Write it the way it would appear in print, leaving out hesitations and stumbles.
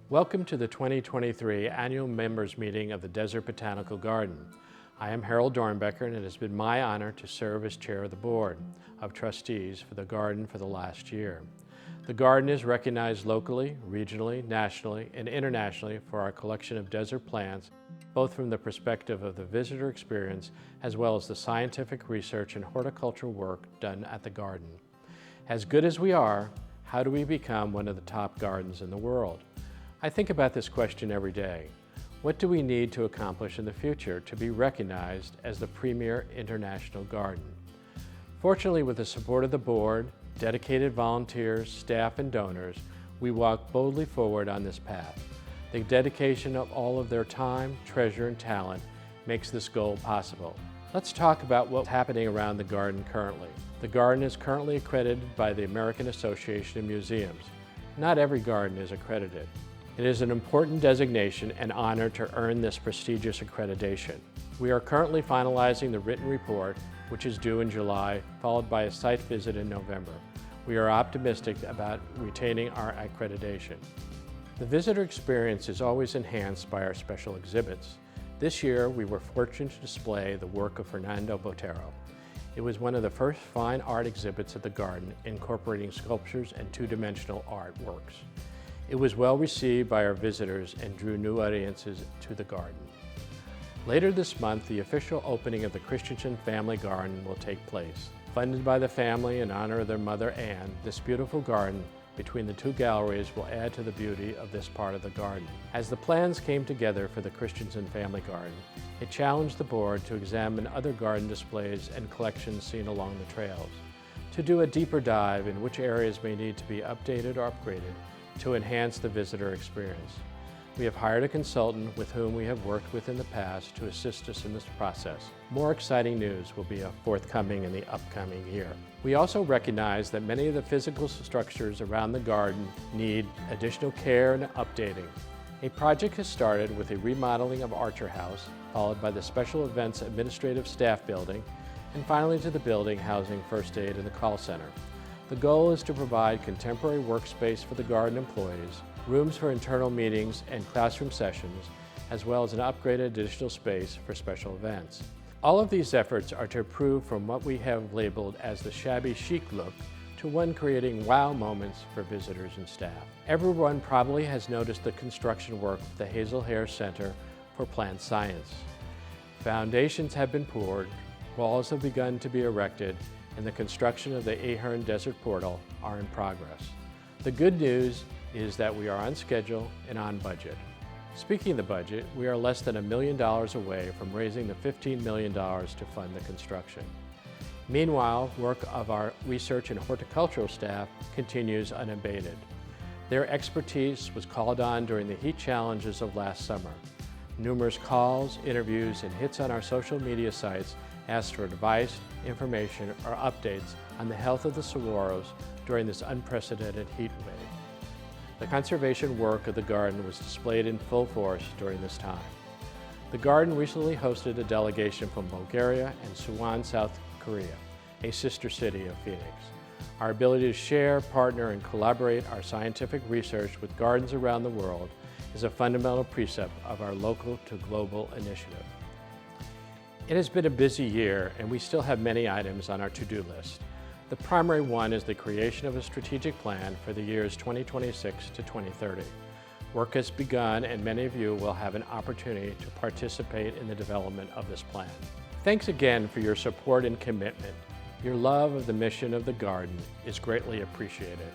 Welcome to the 2023 Annual Members Meeting of the Desert Botanical Garden. I am Harold Dornbecker, and it has been my honor to serve as Chair of the Board of Trustees for the Garden for the last year. The Garden is recognized locally, regionally, nationally, and internationally for our collection of desert plants, both from the perspective of the visitor experience as well as the scientific research and horticultural work done at the Garden. As good as we are, how do we become one of the top gardens in the world? I think about this question every day. What do we need to accomplish in the future to be recognized as the premier international garden? Fortunately, with the support of the board, dedicated volunteers, staff, and donors, we walk boldly forward on this path. The dedication of all of their time, treasure, and talent makes this goal possible. Let's talk about what's happening around the garden currently. The garden is currently accredited by the American Association of Museums. Not every garden is accredited. It is an important designation and honor to earn this prestigious accreditation. We are currently finalizing the written report, which is due in July, followed by a site visit in November. We are optimistic about retaining our accreditation. The visitor experience is always enhanced by our special exhibits. This year, we were fortunate to display the work of Fernando Botero. It was one of the first fine art exhibits at the Garden, incorporating sculptures and two-dimensional artworks. It was well received by our visitors and drew new audiences to the garden. Later this month, the official opening of the Christensen Family Garden will take place. Funded by the family in honor of their mother Anne, this beautiful garden between the two galleries will add to the beauty of this part of the garden. As the plans came together for the Christensen Family Garden, it challenged the board to examine other garden displays and collections seen along the trails, to do a deeper dive in which areas may need to be updated or upgraded to enhance the visitor experience. We have hired a consultant with whom we have worked with in the past to assist us in this process. More exciting news will be forthcoming in the upcoming year. We also recognize that many of the physical structures around the garden need additional care and updating. A project has started with a remodeling of Archer House, followed by the Special Events Administrative Staff Building, and finally to the building housing First Aid and the call center. The goal is to provide contemporary workspace for the garden employees, rooms for internal meetings and classroom sessions, as well as an upgraded additional space for special events. All of these efforts are to improve from what we have labeled as the shabby chic look to one creating wow moments for visitors and staff. Everyone probably has noticed the construction work of the Hazel Hare Center for Plant Science. Foundations have been poured, walls have begun to be erected, and the construction of the Ahern Desert Portal are in progress. The good news is that we are on schedule and on budget. Speaking of the budget, we are less than $1 million away from raising the $15 million to fund the construction. Meanwhile, work of our research and horticultural staff continues unabated. Their expertise was called on during the heat challenges of last summer. Numerous calls, interviews, and hits on our social media sites asked for advice, information, or updates on the health of the saguaros during this unprecedented heat wave. The conservation work of the garden was displayed in full force during this time. The garden recently hosted a delegation from Bulgaria and Suwon, South Korea, a sister city of Phoenix. Our ability to share, partner, and collaborate our scientific research with gardens around the world is a fundamental precept of our local to global initiative. It has been a busy year, and we still have many items on our to-do list. The primary one is the creation of a strategic plan for the years 2026 to 2030. Work has begun, and many of you will have an opportunity to participate in the development of this plan. Thanks again for your support and commitment. Your love of the mission of the garden is greatly appreciated.